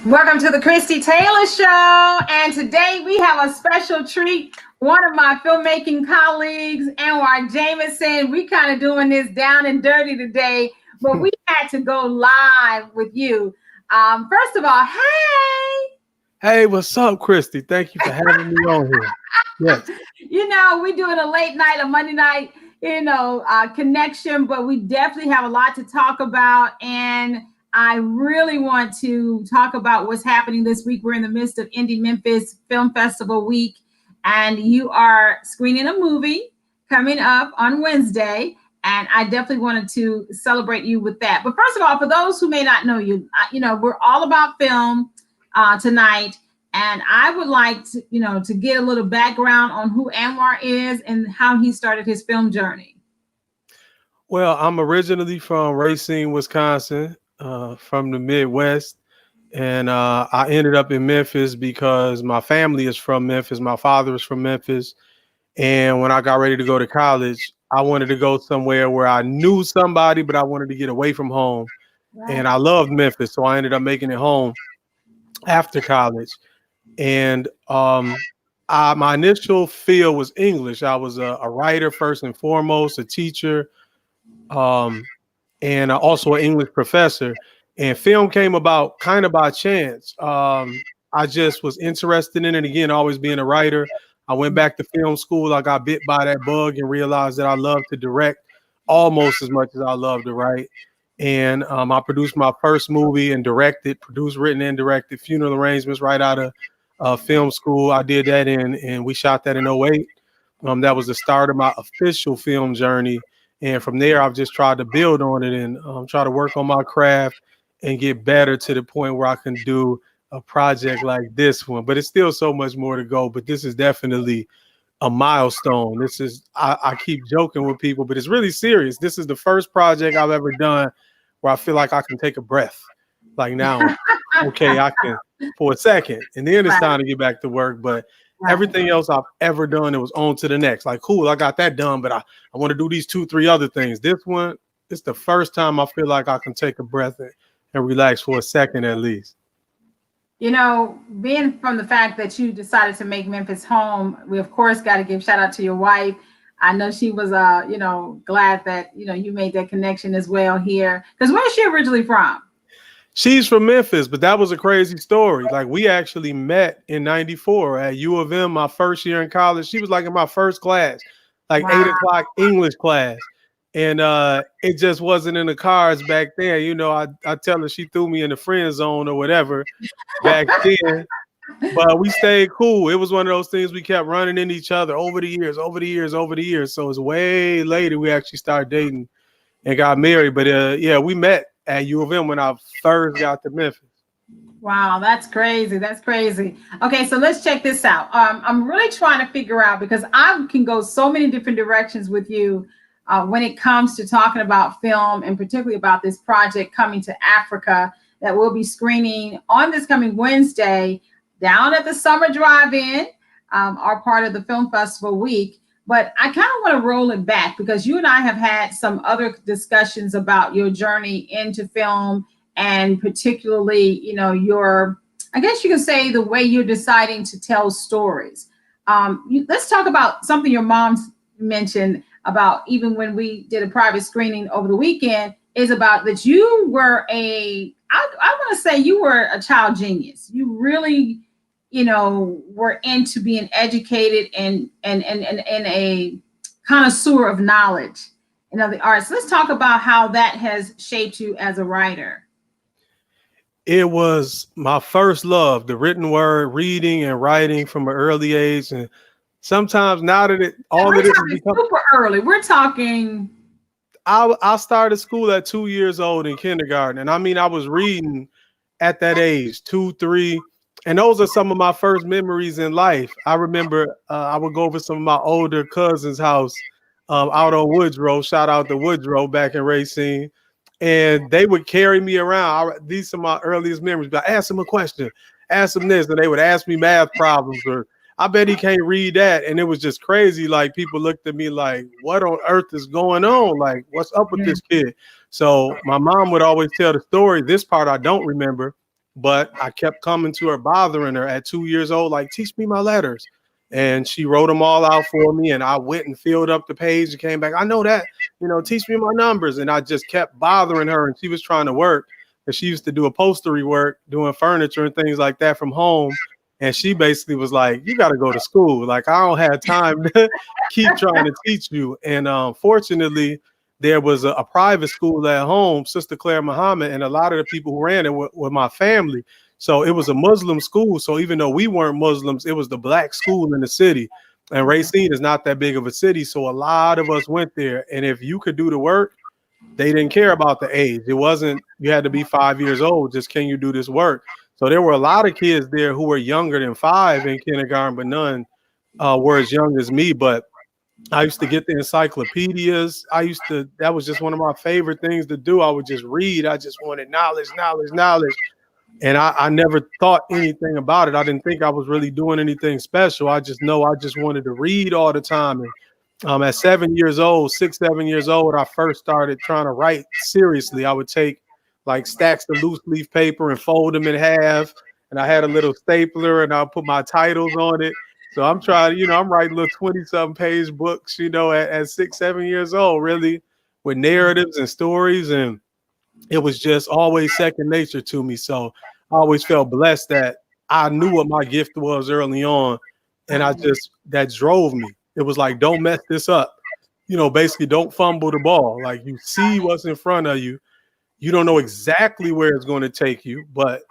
Welcome to the Christie Taylor Show. And today we have a special treat. One of my filmmaking colleagues, Anwar Jamison. We kind of doing this down and dirty today, but we had to go live with you. First of all, hey. Hey, what's up, Christy? Thank you for having me on here. Yes. You know, we're doing a late night, a Monday night, connection, but we definitely have a lot to talk about. And I really want to talk about what's happening this week. We're in the midst of Indie Memphis Film Festival week, and you are screening a movie coming up on Wednesday. And I definitely wanted to celebrate you with that. But first of all, for those who may not know you, we're all about film tonight. And I would like to, to get a little background on who Anwar is and how he started his film journey. Well, I'm originally from Racine, Wisconsin, from the Midwest. And I ended up in Memphis because my family is from Memphis. My father is from Memphis. And when I got ready to go to college, I wanted to go somewhere where I knew somebody, but I wanted to get away from home. Right. And I loved Memphis. So I ended up making it home after college. And my initial field was English. I was a writer first and foremost, a teacher, and also an English professor. And film came about kind of by chance. I just was interested in it. Again, always being a writer. I went back to film school. I got bit by that bug and realized that I love to direct almost as much as I love to write. And I produced my first movie and produced, written, and directed Funeral Arrangements right out of film school. I did that and we shot that in 2008. That was the start of my official film journey. And from there, I've just tried to build on it and try to work on my craft and get better to the point where I can do a project like this one. But it's still so much more to go. But this is definitely a milestone. This is, I keep joking with people, but it's really serious. This is the first project I've ever done where I feel like I can take a breath. Like now, okay, I can for a second. And then it's time to get back to work. But everything else I've ever done, it was on to the next. Like, cool, I got that done, but I want to do these 2-3 other things. This one, it's the first time I feel like I can take a breath and relax for a second at least. Being from the fact that you decided to make Memphis home, we of course got to give shout out to your wife. I know she was, glad that, you made that connection as well here. Because where is she originally from? She's from Memphis, but that was a crazy story. Like, we actually met in '94 at U of M, my first year in college. She was like in my first class, like 8 o'clock English class. And it just wasn't in the cards back then. I tell her she threw me in the friend zone or whatever back then. But we stayed cool. It was one of those things we kept running into each other over the years. So it's way later we actually started dating and got married. But we met at U of M when I first got to Memphis. Wow, that's crazy. That's crazy. Okay, so let's check this out. I'm really trying to figure out, because I can go so many different directions with you when it comes to talking about film, and particularly about this project Coming to Africa that we'll be screening on this coming Wednesday down at the Summer Drive-In, our part of the Film Festival week. But I kind of want to roll it back, because you and I have had some other discussions about your journey into film, and particularly, your, I guess you can say, the way you're deciding to tell stories. Let's talk about something your mom mentioned about, even when we did a private screening over the weekend, is about that you were I want to say you were a child genius. You really, were into being educated and a connoisseur of knowledge in the arts. Let's talk about how that has shaped you as a writer. It was my first love, the written word, reading and writing from an early age. And sometimes now that it has become super early, we're talking. I started school at 2 years old in kindergarten. And I mean, I was reading at that age, 2, 3. And those are some of my first memories in life. I remember I would go over some of my older cousins' house out on Woodrow. Shout out to Woodrow back in Racine. And they would carry me around. These are my earliest memories. But I asked them a question, ask them this, and they would ask me math problems, or I bet he can't read that. And it was just crazy. Like, people looked at me like, what on earth is going on? Like, what's up with this kid? So my mom would always tell the story. This part I don't remember. but I kept coming to her, bothering her at 2 years old, like, teach me my letters. And she wrote them all out for me. And I went and filled up the page and came back. I know that, teach me my numbers. And I just kept bothering her. And she was trying to work. And she used to do upholstery work, doing furniture and things like that from home. And she basically was like, you got to go to school. Like, I don't have time to keep trying to teach you. And fortunately, there was a private school at home, Sister Claire Muhammad, and a lot of the people who ran it were my family. So it was a Muslim school. So even though we weren't Muslims, it was the black school in the city. And Racine is not that big of a city. So a lot of us went there. And if you could do the work, they didn't care about the age. It wasn't, you had to be 5 years old. Just, can you do this work? So there were a lot of kids there who were younger than 5 in kindergarten, but none were as young as me. But I used to get the encyclopedias. That was just one of my favorite things to do. I would just read. I just wanted knowledge. And I never thought anything about it. I didn't think I was really doing anything special. I just wanted to read all the time. And at 7 years old, 7 years old, I first started trying to write seriously. I would take like stacks of loose leaf paper and fold them in half. And I had a little stapler and I'll put my titles on it. So I'm trying, I'm writing little 20-something page books, at 6, 7 years old, really, with narratives and stories. And it was just always second nature to me. So I always felt blessed that I knew what my gift was early on. And that drove me. It was like, don't mess this up. Basically don't fumble the ball. Like, you see what's in front of you. You don't know exactly where it's going to take you, but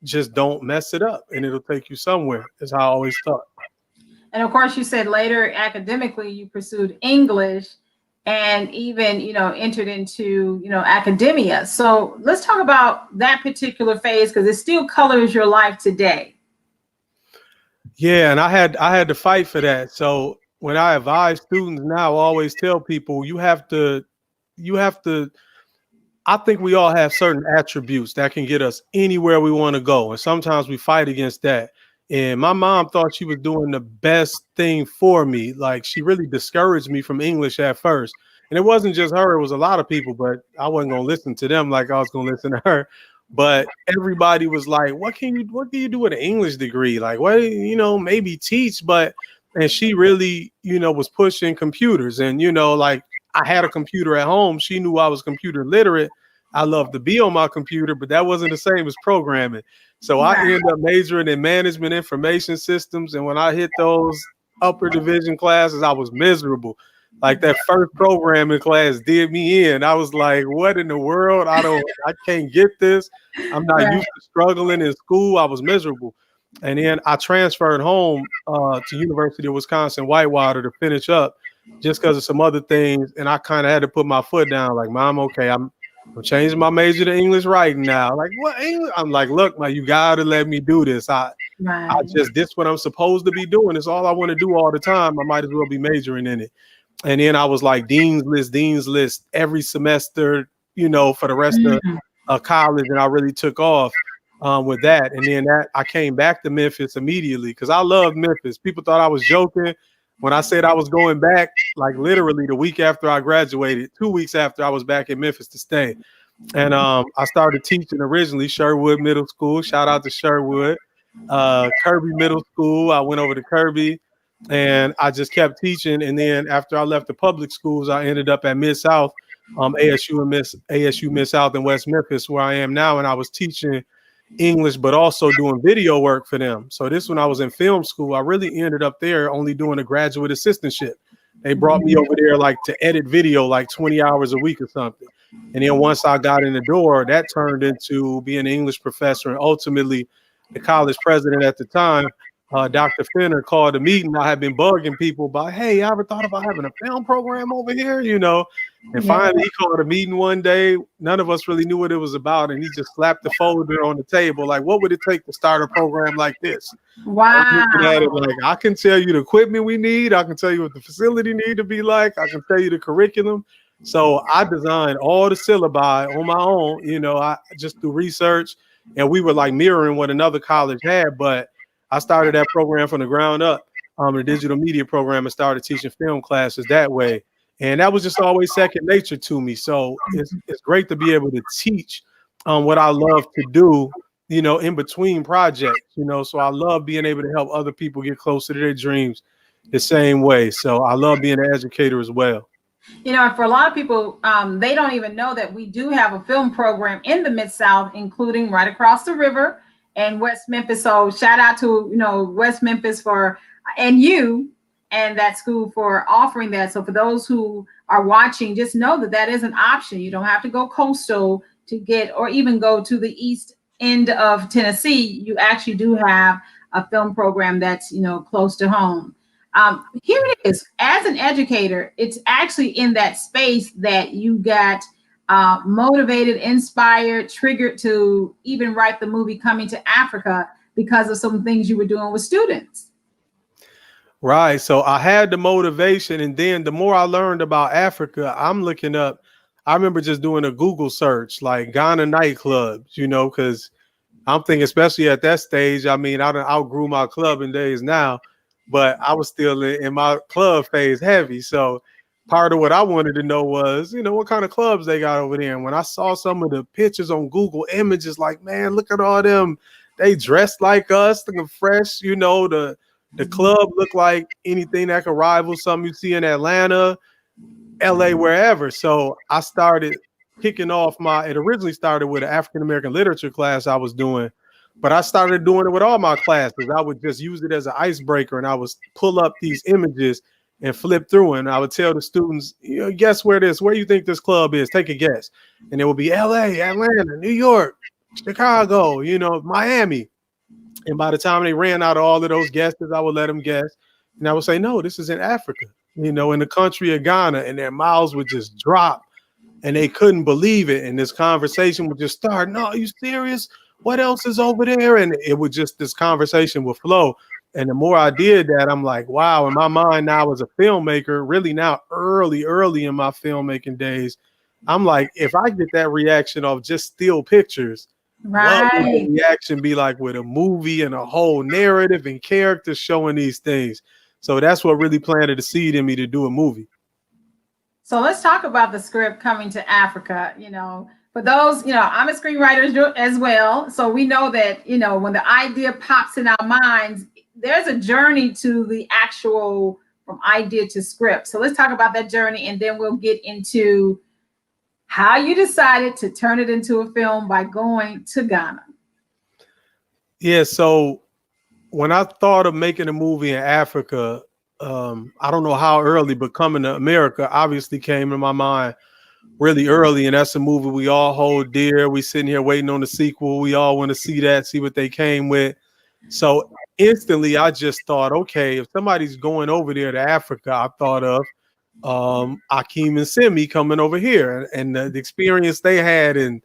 just don't mess it up and it'll take you somewhere, is how I always thought. And of course, you said later academically you pursued English and even, entered into, academia. So let's talk about that particular phase, because it still colors your life today. Yeah, and I had to fight for that. So when I advise students now, I always tell people you have to, I think we all have certain attributes that can get us anywhere we want to go. And sometimes we fight against that. And my mom thought she was doing the best thing for me. Like, she really discouraged me from English at first. And it wasn't just her, it was a lot of people, but I wasn't going to listen to them like I was going to listen to her. But everybody was like, what can you do with an English degree? Like, what, maybe teach. And she really, was pushing computers. And, like, I had a computer at home. She knew I was computer literate. I loved to be on my computer, but that wasn't the same as programming. So I ended up majoring in management information systems. And when I hit those upper division classes, I was miserable. Like, that first programming class did me in. I was like, what in the world? I can't get this. I'm not used to struggling in school. I was miserable. And then I transferred home to University of Wisconsin-Whitewater to finish up, just because of some other things. And I kind of had to put my foot down, like, Mom, okay, I'm changing my major to English writing now. Like, what English? I'm like, look, you gotta let me do this. This what I'm supposed to be doing. It's all I want to do all the time. I might as well be majoring in it. And then I was like, dean's list every semester, for the rest of college. And I really took off with that. And then I came back to Memphis immediately because I love Memphis. People thought I was joking when I said I was going back. Like, literally the week after I graduated, 2 weeks after, I was back in Memphis to stay. And I started teaching originally Sherwood Middle School. Shout out to Sherwood. Kirby Middle School. I went over to Kirby and I just kept teaching. And then after I left the public schools, I ended up at Mid-South, ASU Mid-South in West Memphis, where I am now. And I was teaching English, but also doing video work for them. So this, when I was in film school, I really ended up there only doing a graduate assistantship. They brought me over there like to edit video, like 20 hours a week or something. And then once I got in the door, that turned into being an English professor. And ultimately, the college president at the time, Dr. Fenner, called a meeting. I had been bugging people about, hey, you ever thought about having a film program over here? And finally he called a meeting one day. None of us really knew what it was about. And he just slapped the folder on the table. Like, what would it take to start a program like this? Wow. I'm looking at it like, I can tell you the equipment we need. I can tell you what the facility need to be like. I can tell you the curriculum. So I designed all the syllabi on my own, I just do research, and we were like mirroring what another college had, but I started that program from the ground up, the digital media program, and started teaching film classes that way. And that was just always second nature to me. So it's great to be able to teach what I love to do in between projects, so I love being able to help other people get closer to their dreams the same way. So I love being an educator as well. For a lot of people, they don't even know that we do have a film program in the Mid-South, including right across the river in West Memphis. So shout out to, West Memphis and you and that school for offering that. So for those who are watching, just know that that is an option. You don't have to go coastal to get, or even go to the east end of Tennessee. You actually do have a film program that's, close to home. Here it is. As an educator, it's actually in that space that you got motivated, inspired, triggered to even write the movie Coming to Africa because of some things you were doing with students. Right. So I had the motivation, and then the more I learned about Africa, I'm looking up. I remember just doing a Google search, like Ghana nightclubs, because I'm thinking, especially at that stage, I mean, I done outgrew my clubbing days now, but I was still in my club phase heavy. So part of what I wanted to know was, what kind of clubs they got over there. And when I saw some of the pictures on Google Images, like, man, look at all them. They dressed like us, looking fresh, the club looked like anything that could rival something you see in Atlanta, LA, wherever. So I started kicking off it originally started with an African-American literature class I was doing, but I started doing it with all my classes. I would just use it as an icebreaker, and I would pull up these images and flip through, and I would tell the students, guess where you think this club is? Take a guess. And it would be LA, Atlanta, New York, Chicago, Miami. And by the time they ran out of all of those guesses, I would let them guess. And I would say, no, this is in Africa, in the country of Ghana. And their mouths would just drop and they couldn't believe it. And this conversation would just start. No, are you serious? What else is over there? And it would this conversation would flow. And the more I did that, I'm like, wow, in my mind now as a filmmaker, really now early in my filmmaking days, I'm like, if I get that reaction of just still pictures, right, what would the reaction be like with a movie and a whole narrative and characters showing these things? So that's what really planted the seed in me to do a movie. So let's talk about the script Coming to Africa. For those, I'm a screenwriter as well. So we know that, when the idea pops in our minds, there's a journey to the actual from idea to script. So let's talk about that journey, and then we'll get into how you decided to turn it into a film by going to Ghana. Yeah, so when I thought of making a movie in Africa, I don't know how early, but Coming to America obviously came in my mind really early, and that's a movie we all hold dear. We sitting here waiting on the sequel. We all want to see that, see what they came with. So instantly, I just thought, okay, if somebody's going over there to Africa, I thought of Akeem and Simi coming over here, and the experience they had, and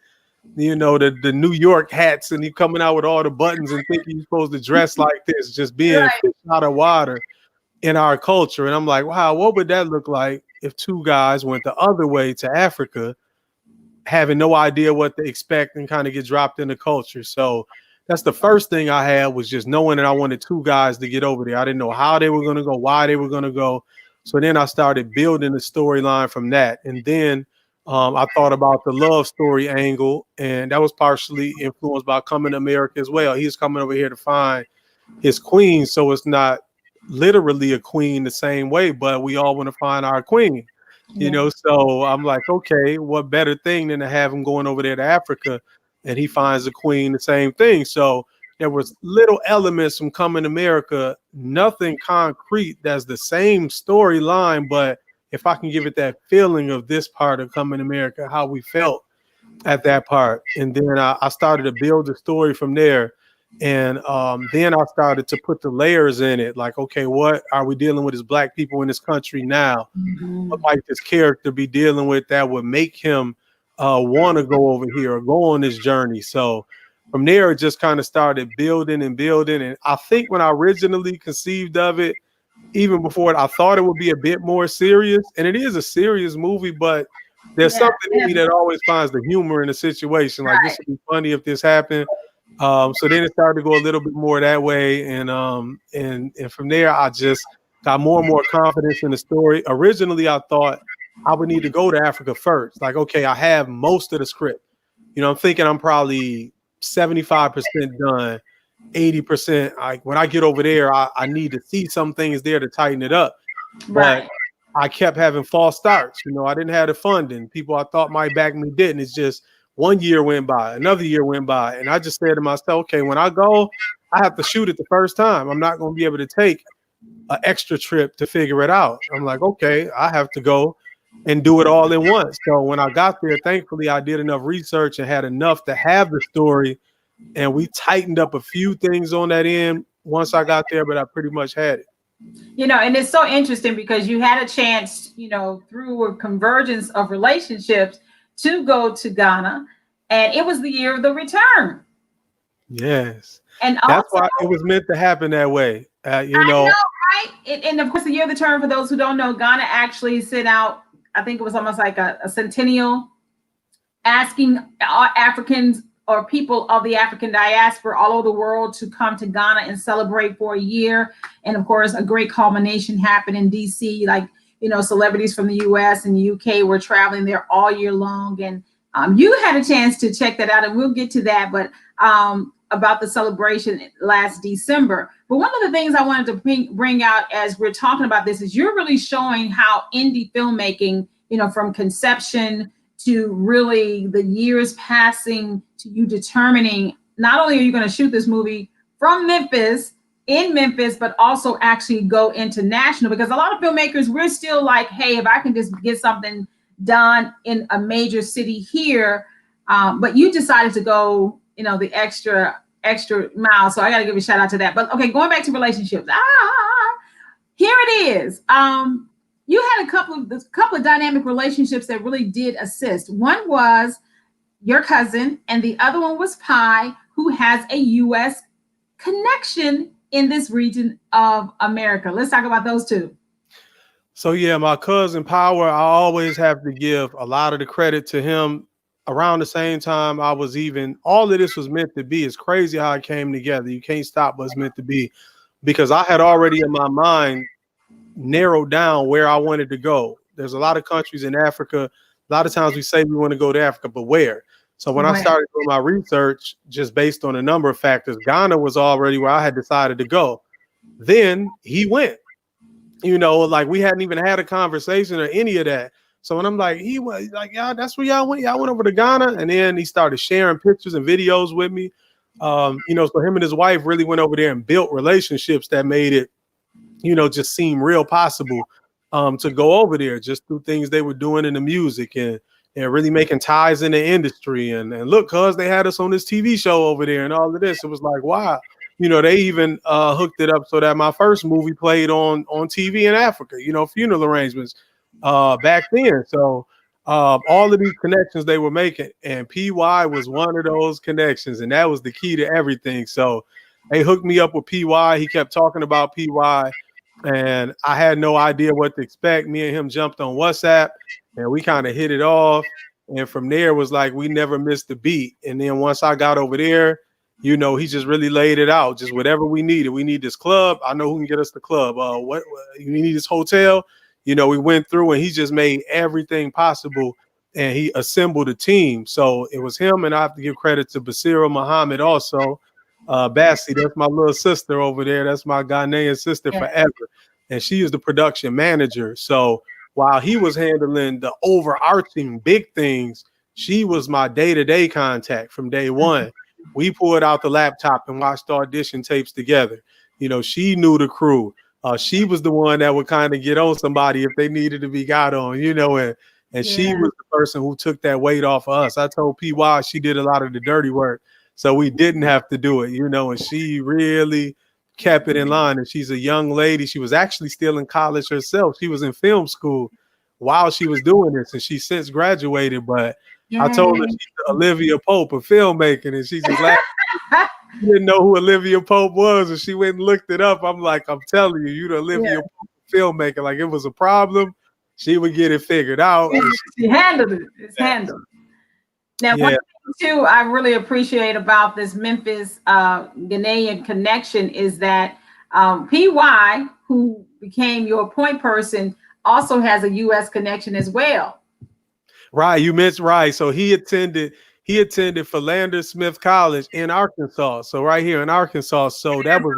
the New York hats, and he coming out with all the buttons and thinking you're supposed to dress like this, just being right, fish out of water in our culture. And I'm like, wow, what would that look like if two guys went the other way to Africa, having no idea what to expect and kind of get dropped in the culture? So that's the first thing I had, was just knowing that I wanted two guys to get over there. I didn't know how they were going to go, why they were going to go. So then I started building the storyline from that. And then I thought about the love story angle, and that was partially influenced by Coming to America as well. He's coming over here to find his queen. So it's not literally a queen the same way, but we all want to find our queen, So I'm like, okay, what better thing than to have him going over there to Africa, and he finds a queen, the same thing. So there was little elements from Coming to America, nothing concrete that's the same storyline, but if I can give it that feeling of this part of Coming to America, how we felt at that part. And then I started to build the story from there. And then I started to put the layers in it. Like, okay, what are we dealing with as Black people in this country now? Mm-hmm. What might this character be dealing with that would make him want to go over here or go on this journey? So from there, it just kind of started building and building. And I think when I originally conceived of it, even before it, I thought it would be a bit more serious. And it is a serious movie, but there's something in me that always finds the humor in the situation. Like, this would be funny if this happened. So then it started to go a little bit more that way. And from there, I just got more and more confidence in the story. Originally, I thought I would need to go to Africa first. Like, okay, I have most of the script. I'm thinking I'm probably 75% done, 80%. Like when I get over there, I need to see some things there to tighten it up. But Right. I kept having false starts. You know, I didn't have the funding. People I thought might back me didn't. It's just one year went by, another year went by. And I just said to myself, okay, when I go, I have to shoot it the first time. I'm not going to be able to take an extra trip to figure it out. I'm like, okay, I have to go and do it all in once. So when I got there, thankfully, I did enough research and had enough to have the story. And we tightened up a few things on that end once I got there, but I pretty much had it. You know, and it's so interesting because you had a chance, you know, through a convergence of relationships to go to Ghana, and it was the year of the return. Yes. And that's also, why it was meant to happen that way. You I know, right? And of course, the year of the return, for those who don't know, Ghana actually sent out, I think it was almost like a centennial, asking Africans or people of the African diaspora all over the world to come to Ghana and celebrate for a year. And of course, a great culmination happened in DC. Like, you know, celebrities from the US and the UK were traveling there all year long. And you had a chance to check that out, and we'll get to that. But about the celebration last December. But one of the things I wanted to bring out as we're talking about this is you're really showing how indie filmmaking, you know, from conception to really the years passing to you determining not only are you going to shoot this movie from Memphis, in Memphis, but also actually go international. Because a lot of filmmakers, we're still like, hey, if I can just get something done in a major city here, but you decided to go, you know, the extra mile. So I got to give a shout out to that. But okay, going back to relationships. Here it is. You had a couple of dynamic relationships that really did assist. One was your cousin, and the other one was Pi, who has a U.S. connection in this region of America. Let's talk about those two. So yeah, my cousin Power, I always have to give a lot of the credit to him. Around the same time, all of this was meant to be. It's crazy how it came together. You can't stop what's meant to be, because I had already in my mind narrowed down where I wanted to go. There's a lot of countries in Africa. A lot of times we say we want to go to Africa, but where? So when I started doing my research, just based on a number of factors, Ghana was already where I had decided to go. Then he went, you know, like we hadn't even had a conversation or any of that. So when I'm like, he was like, yeah, that's where y'all went. Y'all went over to Ghana. And then he started sharing pictures and videos with me. You know, so him and his wife really went over there and built relationships that made it, you know, just seem real possible to go over there just through things they were doing in the music and really making ties in the industry. And look, cuz they had us on this TV show over there and all of this. It was like, wow. You know, they even hooked it up so that my first movie played on TV in Africa, you know, funeral arrangements back then. So all of these connections they were making, and PY was one of those connections, and that was the key to everything. So they hooked me up with PY. He kept talking about PY, and I had no idea what to expect. Me and him jumped on WhatsApp, and we kind of hit it off. And from there, it was like we never missed a beat. And then once I got over there, you know, he just really laid it out. Just whatever we needed. We need this club. I know who can get us the club. What you need this hotel. You know, we went through and he just made everything possible, and he assembled a team. So it was him, and I have to give credit to Basira Muhammad also. Bassi, that's my little sister over there. That's my Ghanaian sister forever. And she is the production manager. So while he was handling the overarching big things, she was my day-to-day contact from day one. We pulled out the laptop and watched the audition tapes together. You know, she knew the crew. She was the one that would kind of get on somebody if they needed to be got on, you know, and she was the person who took that weight off of us. I told PY she did a lot of the dirty work, so we didn't have to do it, you know, and she really kept it in line. And she's a young lady. She was actually still in college herself. She was in film school while she was doing this, and she since graduated, but I told her she's the Olivia Pope of filmmaking, and she just laughed. She didn't know who Olivia Pope was, and she went and looked it up. I'm like, I'm telling you, you the Olivia Pope filmmaker. Like, it was a problem, she would get it figured out. She handled it. It's handled. Now, one thing too I really appreciate about this Memphis Ghanaian connection is that PY, who became your point person, also has a U.S. connection as well. Right, you mentioned right. So he attended he attended Philander Smith College in Arkansas. So right here in Arkansas. So that was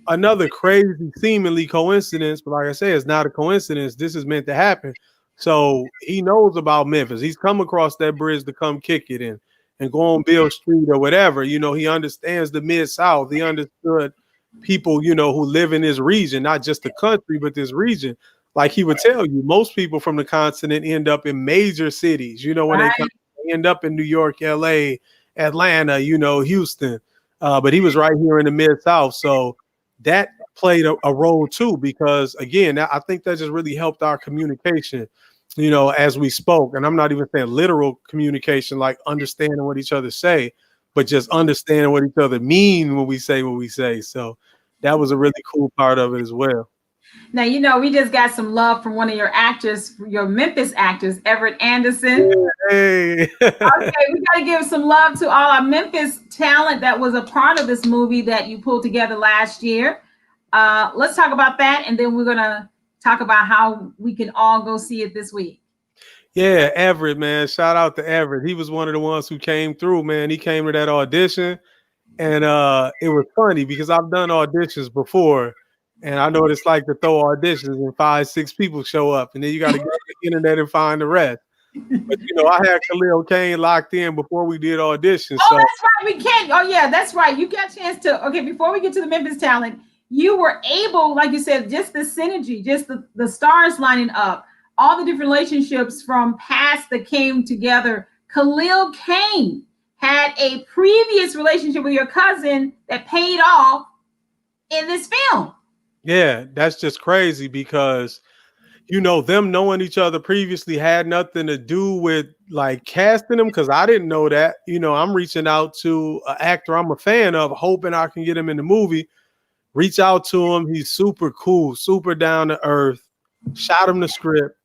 another crazy, seemingly coincidence. But like I said, it's not a coincidence. This is meant to happen. So he knows about Memphis. He's come across that bridge to come kick it in and go on Bill Street or whatever. You know, he understands the Mid-South. He understood people, you know, who live in this region, not just the country, but this region. Like he would tell you, most people from the continent end up in major cities. You know, when Right. they end up in New York, LA, Atlanta, you know, Houston. But he was right here in the Mid-South. So that played a role too, because again, I think that just really helped our communication, you know, as we spoke. And I'm not even saying literal communication, like understanding what each other say, but just understanding what each other mean when we say what we say. So that was a really cool part of it as well. Now, you know, we just got some love from one of your actors, your Memphis actors, Everett Anderson. Hey. Okay, we got to give some love to all our Memphis talent that was a part of this movie that you pulled together last year. Let's talk about that, and then we're going to talk about how we can all go see it this week. Yeah, Everett, man. Shout out to Everett. He was one of the ones who came through, man. He came to that audition, and it was funny because I've done auditions before, and I know what it's like to throw auditions and 5-6 people show up, and then you got to go to the internet and find the rest. But you know, I had Khalil Kane locked in before we did auditions. Oh, so that's right. We can't. Oh, yeah, that's right. You got a chance to. Okay, before we get to the Memphis talent, you were able, like you said, just the synergy, just the stars lining up, all the different relationships from past that came together. Khalil Kane had a previous relationship with your cousin that paid off in this film. yeah, that's just crazy because you know, them knowing each other previously had nothing to do with like casting them, because I didn't know that. You know, I'm reaching out to an actor I'm a fan of, hoping I can get him in the movie. Reach out to him. He's super cool, super down to earth. Shot him the script.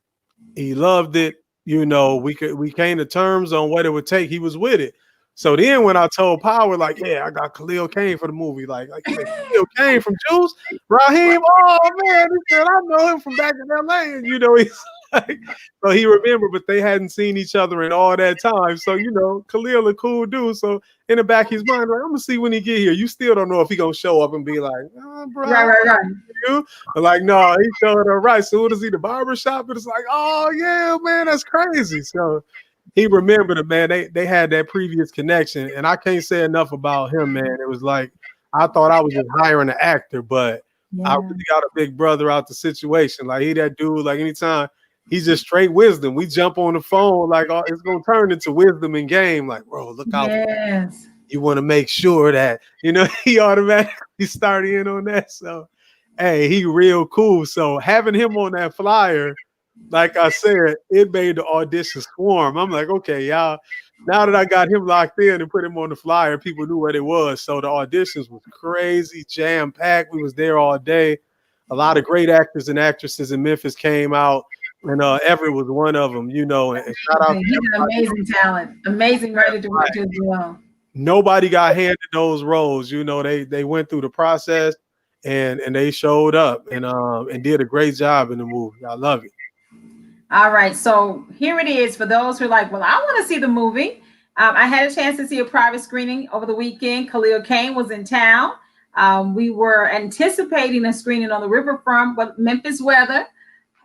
He loved it. You know, we came to terms on what it would take. He was with it. So then when I told Power, like, yeah, I got Khalil Kane for the movie. Like you said, Khalil Kane from Juice, Raheem. Oh man, he said, I know him from back in LA. And you know, he's like, so he remembered, but they hadn't seen each other in all that time. So, you know, Khalil a cool dude. So in the back of his mind, like, I'm gonna see when he get here. You still don't know if he gonna show up and be like, oh, bro, Right. you. But like, no, he showed up right. So what is he, the barbershop? And it's like, oh yeah, man, that's crazy. So he remembered it, man. They had that previous connection, and I can't say enough about him, man. It was like I thought I was just hiring an actor, but I really got a big brother out the situation. Like he that dude, like anytime he's just straight wisdom. We jump on the phone, like oh, it's gonna turn into wisdom in game. Like, bro, look out. Yes. You want to make sure that, you know, he automatically started in on that. So hey, he real cool. So having him on that flyer, like I said, it made the audition swarm. I'm like, okay, y'all, now that I got him locked in and put him on the flyer, people knew what it was. So the auditions was crazy, jam-packed. We was there all day. A lot of great actors and actresses in Memphis came out, and Everett was one of them, you know, and shout out to He's an amazing talent, amazing writer director as well. Nobody got handed those roles. You know, they went through the process and they showed up and did a great job in the movie. I love it. All right, so here it is for those who are like, well, I want to see the movie. I had a chance to see a private screening over the weekend. Khalil Kane was in town. We were anticipating a screening on the riverfront, but Memphis weather,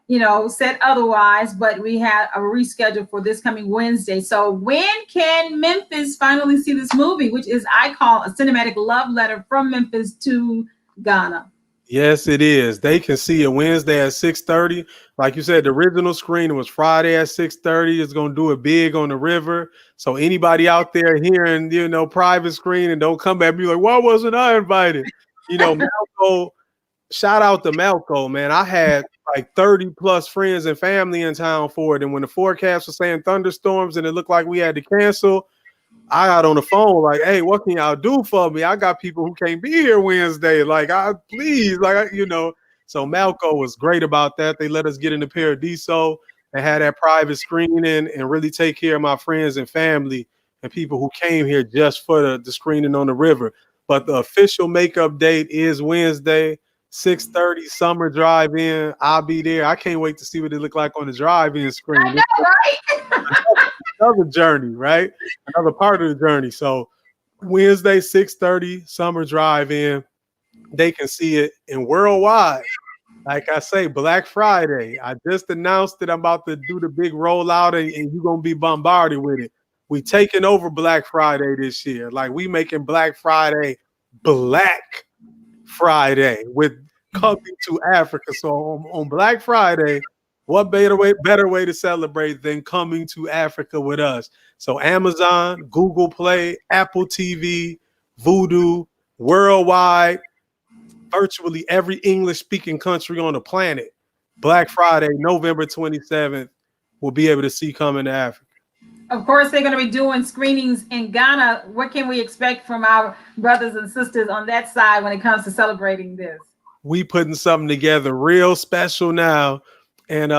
you know, said otherwise. But we had a reschedule for this coming Wednesday. So when can Memphis finally see this movie, which is I call a cinematic love letter from Memphis to Ghana? Yes, it is. They can see it Wednesday at 6:30. Like you said, the original screening was Friday at 6:30. It's gonna do it big on the river. So anybody out there hearing, you know, private screening, don't come back and be like, why wasn't I invited? You know, Malco, shout out to Malco, man. I had like 30 plus friends and family in town for it. And when the forecast was saying thunderstorms and it looked like we had to cancel, I got on the phone like, hey, what can y'all do for me? I got people who can't be here Wednesday. Like, please, like, you know. So Malco was great about that. They let us get in the Paradiso and had that private screening and really take care of my friends and family and people who came here just for the screening on the river. But the official makeup date is Wednesday, 6:30, Summer Drive-In. I'll be there. I can't wait to see what it look like on the drive-in screen. I know, right? another journey, right? Another part of the journey. So Wednesday, 6:30, Summer Drive-In. They can see it in worldwide. Like I say, Black Friday. I just announced that I'm about to do the big rollout, and you're gonna be bombarded with it. We taking over Black Friday this year. Like we making Black Friday Black Friday with Coming to Africa. So on Black Friday, what better way to celebrate than coming to Africa with us? So Amazon, Google Play, Apple TV, Vudu, worldwide, virtually every English speaking country on the planet. Black Friday, November 27th, will be able to see Coming to Africa. Of course, they're going to be doing screenings in Ghana. What can we expect from our brothers and sisters on that side when it comes to celebrating this? We putting something together real special now. And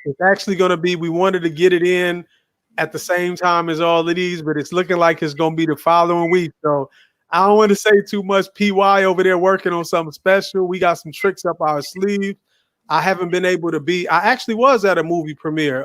it's actually going to be, we wanted to get it in at the same time as all of these, but it's looking like it's going to be the following week. So I don't want to say too much. PY over there working on something special. We got some tricks up our sleeve. I haven't been able to be. I actually was at a movie premiere.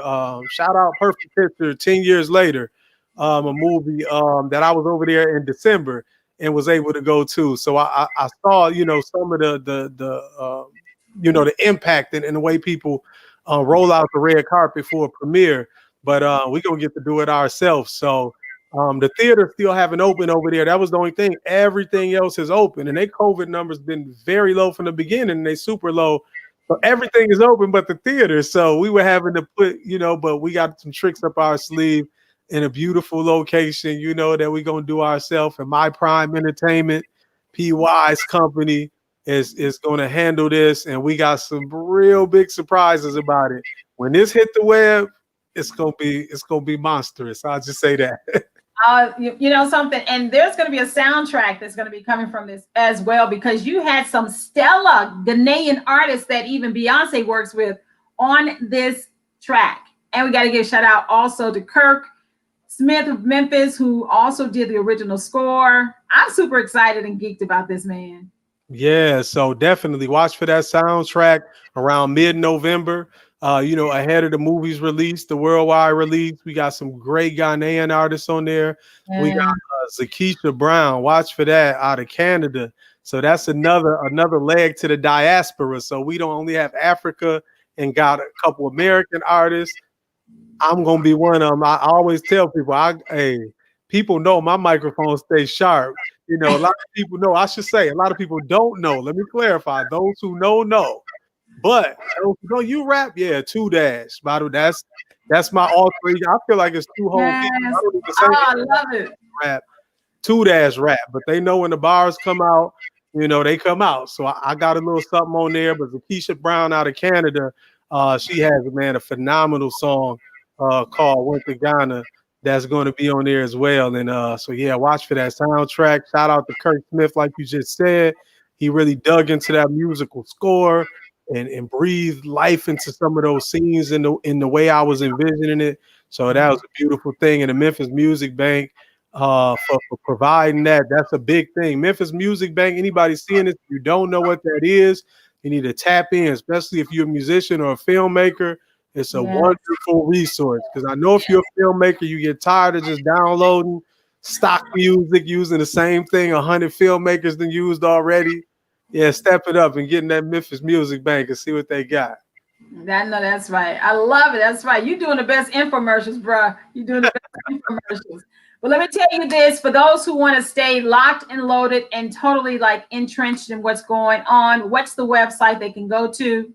Shout out Perfect Picture, 10 years later, a movie that I was over there in December and was able to go to. So I saw, some of the impact and the way people roll out the red carpet for a premiere. But we're going to get to do it ourselves. So the theater still haven't opened over there. That was the only thing. Everything else is open. And their COVID numbers been very low from the beginning. And they super low. So everything is open but the theater. So we were having to put, but we got some tricks up our sleeve in a beautiful location, that we're going to do ourselves. And My Prime Entertainment, PY's company, is going to handle this. And we got some real big surprises about it. When this hit the web, it's gonna be monstrous. I'll just say that. Something, and there's going to be a soundtrack that's going to be coming from this as well, because you had some stellar Ghanaian artists that even Beyonce works with on this track. And we got to give a shout out also to Kirk Smith of Memphis, who also did the original score. I'm super excited and geeked about this, man. Yeah, so definitely watch for that soundtrack around mid-November. Ahead of the movie's release, the worldwide release. We got some great Ghanaian artists on there. Yeah. We got Zakisha Brown. Watch for that out of Canada. So that's another leg to the diaspora. So we don't only have Africa and got a couple American artists. I'm gonna be one of them. I always tell people, people know my microphone stays sharp. A lot of people know. I should say a lot of people don't know. Let me clarify. Those who know. But you rap, yeah, 2-dash. That's my alter ego. I feel like it's two whole people. I love it. Rap, 2-dash rap, but they know when the bars come out, they come out. So I got a little something on there. But Zakisha Brown out of Canada, she has a phenomenal song called "Went to Ghana" that's going to be on there as well. And watch for that soundtrack. Shout out to Kirk Smith, like you just said. He really dug into that musical score. And breathe life into some of those scenes in the way I was envisioning it. So that was a beautiful thing. And the Memphis Music Bank for providing that. That's a big thing. Memphis Music Bank, anybody seeing this, if you don't know what that is, you need to tap in, especially if you're a musician or a filmmaker. It's a wonderful resource. Because I know if you're a filmmaker, you get tired of just downloading stock music, using the same thing 100 filmmakers done used already. Yeah, step it up and get in that Memphis Music Bank and see what they got. That's right. I love it. That's right. You're doing the best infomercials, bro. You're doing the best infomercials. But let me tell you this, for those who want to stay locked and loaded and totally entrenched in what's going on, what's the website they can go to?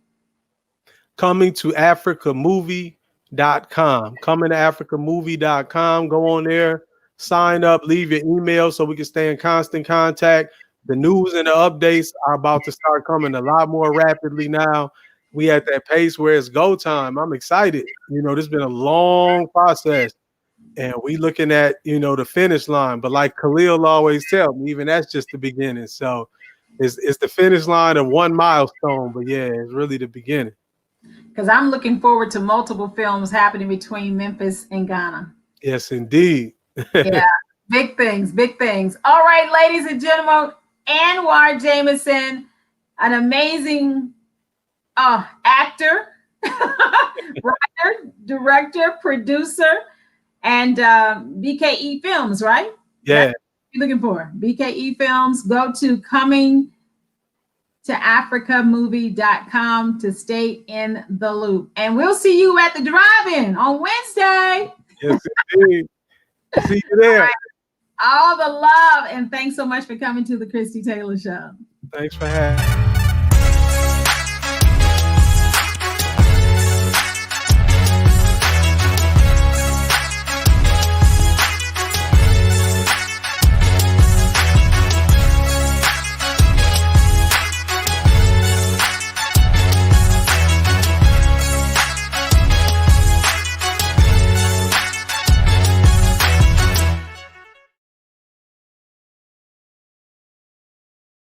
ComingToAfricaMovie.com. ComingToAfricaMovie.com. Go on there, sign up, leave your email so we can stay in constant contact. The news and the updates are about to start coming a lot more rapidly now. We at that pace where it's go time. I'm excited. This has been a long process, and we looking at, the finish line. But like Khalil always tell me, even that's just the beginning. So it's the finish line of one milestone, but yeah, it's really the beginning. Because I'm looking forward to multiple films happening between Memphis and Ghana. Yes, indeed. Yeah, big things, big things. All right, ladies and gentlemen, Anwar Jamison, an amazing actor, writer, director, producer, and BKE Films, right? Yeah. That's what you're looking for BKE Films. Go to comingtoafricamovie.com to stay in the loop. And we'll see you at the drive-in on Wednesday. Yes, indeed. See you there. All right. All the love, and thanks so much for coming to the Christie Taylor Show. Thanks for having me.